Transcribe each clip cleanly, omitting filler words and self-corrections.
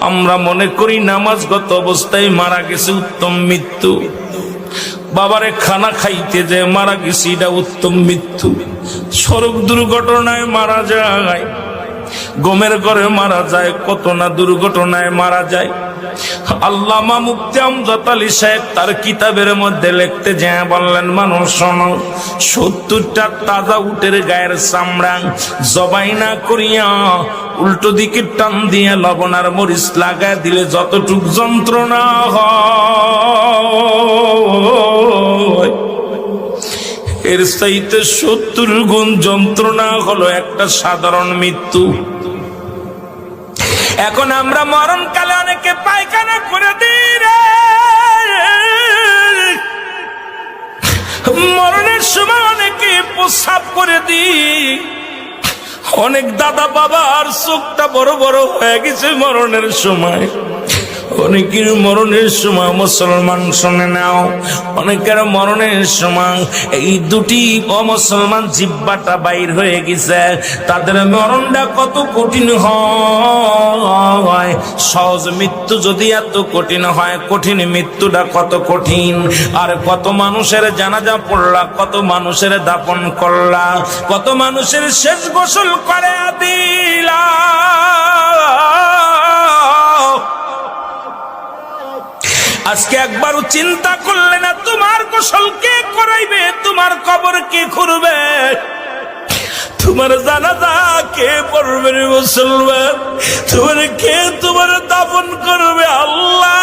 আমরা মনে করি নামাজগত অবস্থায় মারা গেছে উত্তম মৃত্যু, বাবারে খানা খাইতে যে মারা গেছে এটা উত্তম মৃত্যু। সড়ক দুর্ঘটনায় মারা যায়, গমের ঘরে মারা যায়, কত না দুর্ঘটনায় মারা যায়। আল্লামা মুফতি আমজাদ আলী সাহেব তার কিতাবের মধ্যে লিখতে যায় বললেন, মানুষ শোনো, 70টা তাজা উটের গায়ের চামড়া জবাই না করিয়া উল্টো দিকে টান দিয়ে লবণ আর মরিচ লাগায় দিলে যতটুক যন্ত্রণা হয়, এর চাইতে 70 গুণ যন্ত্রণা হলো একটা সাধারণ মৃত্যু। এখন আমরা মরণকালে অনেকে পায়খানা করে দিই রে, মরণের সময় অনেকে প্রস্রাব করে দিই। অনেক দাদা বাবার চোখটা বড় বড় হয়ে গেছে মরণের সময়। অনেকের মরণের সময়, মুসলমান শুনে নাও, অনেকের মরণের সময় এই দুটি অমুসলমান জিহ্বাটা বাইর হয়ে গেছে। তাদের মরণটা কত কঠিন হয়। সহজ মৃত্যু যদি এত কঠিন হয়, কঠিন মৃত্যুটা কত কঠিন। আর কত মানুষের জানাজা পড়লা, কত মানুষের দাফন করলা, কত মানুষের শেষ গোসল করে দিলা। আজকে একবারও চিন্তা করলে না তোমার গোসল কে করাইবে, তোমার কবর কে খুঁড়বে, তোমার জানাজা কে পড়বে রে মুসলমান, তোমার কে তোমার দাফন করবে? আল্লাহ,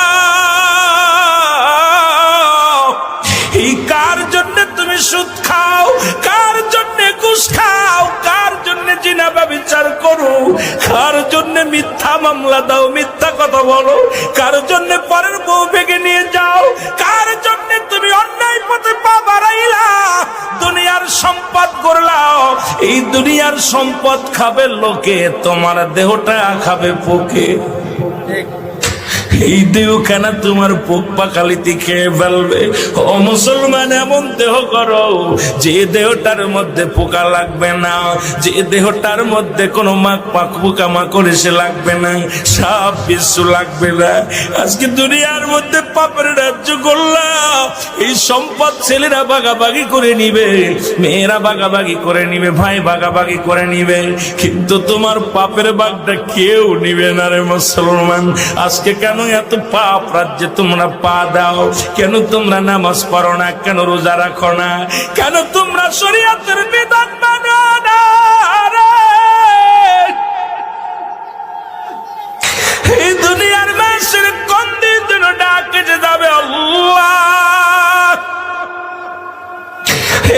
এই কার জন্য তুমি সুদ খাও, কার জন্য ঘুষ খাও, কার জন্য জিনা ব্যভিচার করো, কার জন্য মিথ্যা মামলা দাও, মিথ্যা কথা বলো, কার জন্য পরের বউ ভেঙে নিয়ে যাও, কার জন্য তুমি অন্যায় পথে পা বাড়াইলা, দুনিয়ার সম্পদ করলাও। এই দুনিয়ার সম্পদ খাবে লোকে, তোমার দেহটা খাবে পোকে। এই দেহ কেন তোমার পোক পাকালিতে খেয়ে ফেলবে? ও মুসলমান, এমন দেহ করো যে দেহটার মধ্যে পোকা লাগবে না, যে দেহটার মধ্যে কোনো পোকা মাকড় এসে লাগবে না, সাপ বিচ্ছু লাগবে না। আজকে দুনিয়ার মধ্যে পাপের রাজ্য করলাম, এই সম্পদ ছেলেরা ভাগাভাগি করে নিবে, মেয়েরা ভাগাভাগি করে নিবে, ভাই ভাগাভাগি করে নিবে, কিন্তু তোমার পাপের ভাগটা কেউ নিবে না রে মুসলমান। আজকে কেন এত পাপ রাজ্যে তোমরা পা দাও? কেন তোমরা নামাজ পড়ো না? কেন রোজা রাখো না? কেন তোমরা শরীয়তের বিধান মানো না? এই দুনিয়ার মানুষের কোন দিন ডাকে যাবে আল্লাহ,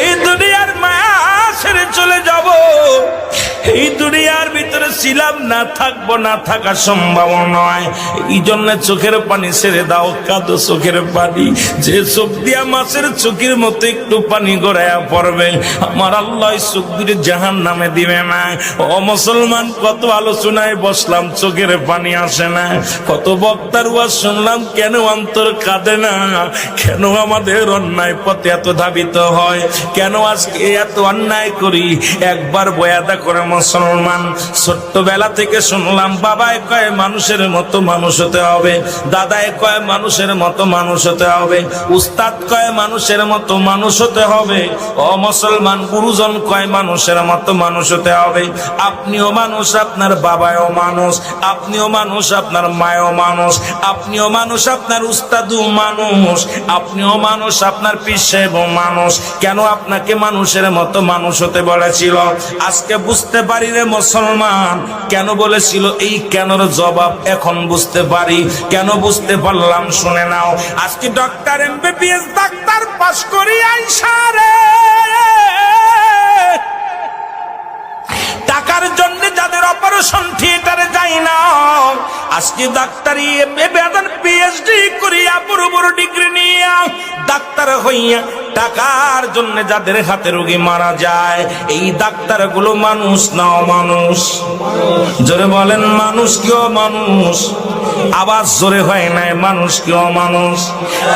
এই দুনিয়ার মায়া ছেড়ে চলে যাব। এই দুনিয়ার ভিতরে ছিলাম না, থাকবো না, থাকা সম্ভব নয়। এই জন্য চোখের পানি ছেড়ে দাও, কাঁদো চোখের পানি। যে চোখ দিয়া মাছের চোখের মতো একটু পানি গড়াইয়া পড়বে, আমার আল্লাহ চোখ দিয়ে জাহান নামে দিবে না। ও মুসলমান, কত আলোচনায় বসলাম, চোখের পানি আসে না। কত বক্তার ওয়াজ শুনলাম, কেন অন্তর কাঁদে না? কেন আমাদের অন্যায় পথে এত ধাবিত হয়? কেন আজকে এত অন্যায় করি? একবার বয়াদা করে মুসলমান, ছোট্টবেলা থেকে শুনলাম, বাবায় কয় মানুষের মতো মানুষ হতে হবে, দাদায় কয় মানুষের মতো মানুষ হতে হবে, উস্তাদ কয় মানুষের মতো মানুষ হতে হবে। ও মুসলমান, গুরুজন কয় মানুষের মতো মানুষ হতে হবে। আপনিও মানুষ, আপনার বাবাও মানুষ, আপনিও মানুষ, আপনার মায়ও মানুষ, আপনিও মানুষ, আপনার উস্তাদও মানুষ, আপনিও মানুষ, আপনার পীর সাহেবও মানুষ। কেন আপনাকে মানুষের মতো মানুষ হতে বলেছিল? আজকে বুঝতে পারি রে মুসলমান, কেন বলেছিল। এই কেনর জবাব এখন বুঝতে পারি। কেন বুঝতে পারলাম শুনে নাও। আজকে ডক্টর এমবিবিএস ডাক্তার পাস করি আইসা রে, টাকার জন্য যাদের অপারেশন থিয়েটারে যাই না, আজকে ডাক্তারি বেতন পিএইচডি করিয়া বড় বড় ডিগ্রি নিয়ে ডাক্তার হইয়া টাকার জন্য যাদের হাতে রোগী মারা যায়, এই ডাক্তার গুলো মানুষ না অমানুষ? জোরে বলেন, মানুষ কি অমানুষ? আওয়াজ জোরে হয় নাই, মানুষ কি অমানুষ?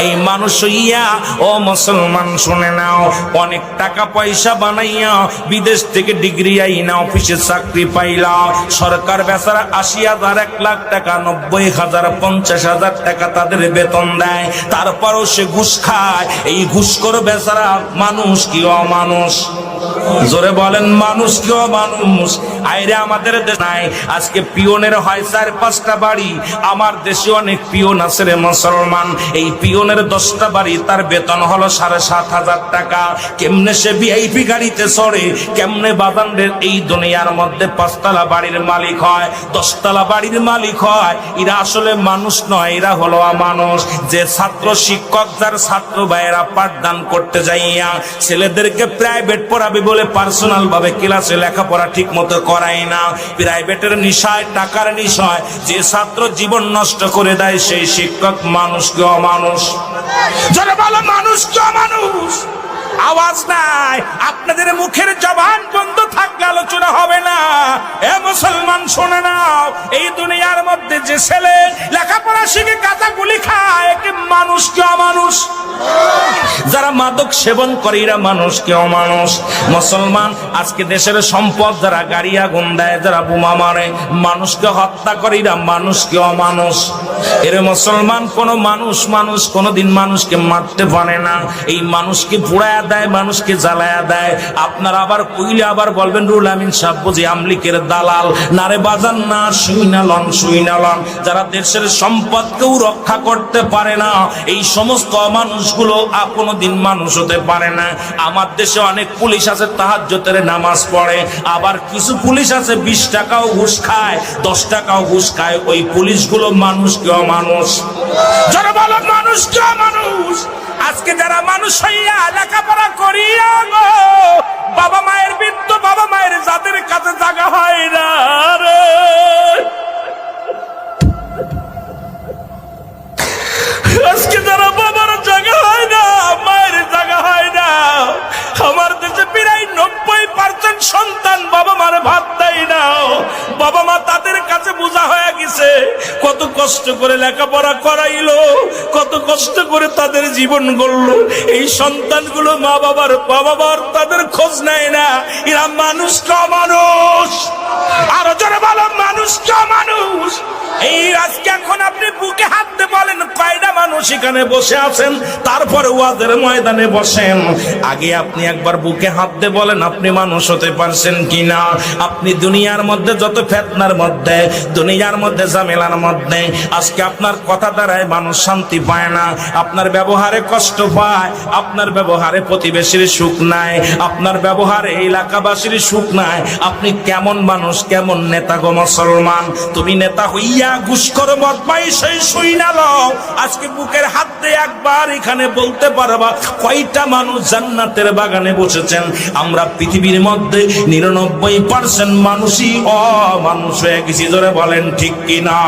এই মানুষ হইয়া ও মুসলমান শুনে নাও, অনেক টাকা পয়সা বানাইয়া বিদেশ থেকে ডিগ্রি আইনা অফিসে চাকরি পাইলা, সরকার বেচারা 80,000 1 লাখ টাকা টাকা, 90,000, 50,000 টাকা তাদের বেতন দেয়, তারপরও সে ঘুষ খায়। এই ঘুষখোর বেচারা মানুষ কি অমানুষ? জোরে বলেন, মানুষ কি অমানুষ? আইরে আমাদের দেশ নাই, আজকে পিয়নের হয় 4-5টা বাড়ি। আমার দেশে অনেক পিয়ন আছে রে মুসলমান, এই পিয়নের 10টা বাড়ি, তার বেতন হলো 7,500 টাকা। কেমনে সে ভিআইপি গাড়িতে চড়ে, কেমনে বাজানদের এই দুনিয়ার মধ্যে 5তলা বাড়ির মালিক হয়, 10তলা বাড়ির মালিক হয়? এরা আসলে মানুষ নয়, এরা হলো অমানুষ। যে ছাত্র শিক্ষক, যার ছাত্র ভাইয়েরা পাঠদান করতে যাইয়া ছেলেদেরকে প্রাইভেট পড়াবে বলে পার্সোনাল ভাবে ক্লাসে লেখাপড়া ঠিক মতো করায় না, প্রাইভেটের নিশায়, টাকার নিশায় যে ছাত্র জীবন নষ্ট করে দেয়, সেই শিক্ষক মানুষ কি অমানুষ? যারা বলো মানুষ কি অমানুষ? আওয়াজ নাই, আপনাদের মুখের জবান বন্ধ থাকলে আলোচনা হবে না। এ মুসলমান শোনে নাও, এই দুনিয়ার মধ্যে যে ছেলে লেখাপড়া শিখে গাঁজা গুলি খায়, একে মানুষ কি অমানুষ? যারা মাদক সেবন করে, এরা মানুষ কি অমানুষ? মুসলমান, আজকে দেশের সম্পদ যারা গাড়ি আগুন দেয়, যারা বোমা মারে, মানুষকে হত্যা করে, এরা মানুষ কি অমানুষ? এর মুসলমান, কোন মানুষ কোনদিন মানুষকে মারতে পারে না। এই মানুষকে পুড়ায়া দেয়, মানুষকে জ্বালায়া দেয়। আপনারা আবার কইলে আবার বলবেন রুল আমিন সাহেব বুঝি আমলিকের দালাল। নারে বাজান না, শুইনালন। যারা দেশের সম্পদকেও রক্ষা করতে পারে না, এই সমস্ত মানুষগুলো কোনদিন মানুষ হতে পারে না। আমার দেশে অনেক পুলিশ আছে তাহাজ্জুদের নামাজ পড়ে, আবার কিছু পুলিশ আছে 20 টাকাও ঘুষ খায়, 10 টাকাও ঘুষ খায়। ওই পুলিশগুলো মানুষ কি অমানুষ? যারা বলো মানুষ কি অমানুষ? আজকে যারা মানুষ হইয়া লেখাপড়া করিয়া গো, বাবা মায়ের বৃদ্ধ বাবা মায়ের যাদের কাছে জায়গা হয় না রে, আজকে যারা বাবার জায়গা হয় না, মায়ের জায়গা হয় না, আমার দেশে প্রায় 90% সন্তান বাবা মার ভাত দেয় না। বাবা মা তাদের কাছে বোঝা হয়ে গেছে, কত কষ্ট করে লেখাপড়া করাইলো, কত কষ্ট করে তাদের জীবন গড়লো। এই সন্তানগুলো মা বাবার তাদের খোঁজ নেয় না। এরা মানুষ কা মানুষ? আরো জোরে বলো, মানুষ কা মানুষ? এই আজকে এখন আপনি বুকে হাত দিয়ে বলেন কয়টা মানুষ এখানে বসে আছেন, তারপরে ওয়াজের ময়দানে বসেন। আগে আপনি একবার বুকে হাত দিয়ে বলেন আপনি মানুষ হতে পারছেন কিনা। আপনি দুনিয়ার মধ্যে যত ফিতনার মধ্যে, দুনিয়ার মধ্যে ঝামেলার মধ্যে, আজকে আপনার কথা দ্বারায় মানুষ শান্তি পায় না, আপনার ব্যবহারে কষ্ট পায়, আপনার ব্যবহারে প্রতিবেশীর সুখ নাই, আপনার ব্যবহারে এলাকাবাসীর সুখ নাই। আপনি কেমন মানুষ, কেমন নেতা গো মুসলমান? তুমি নেতা হইয়া ঘুষখোর বদমাইশ সেই শুই না লও, আজকে বুকের হাত দিয়ে একবার এখানে বলতে পারবা কয়টা মানুষ জান্নাতের বাগানে বসেছেন? আমরা পৃথিবীর মধ্যে 99% মানুষই অমানুষ হয়ে গেছি। জোরে বলেন ঠিক কিনা?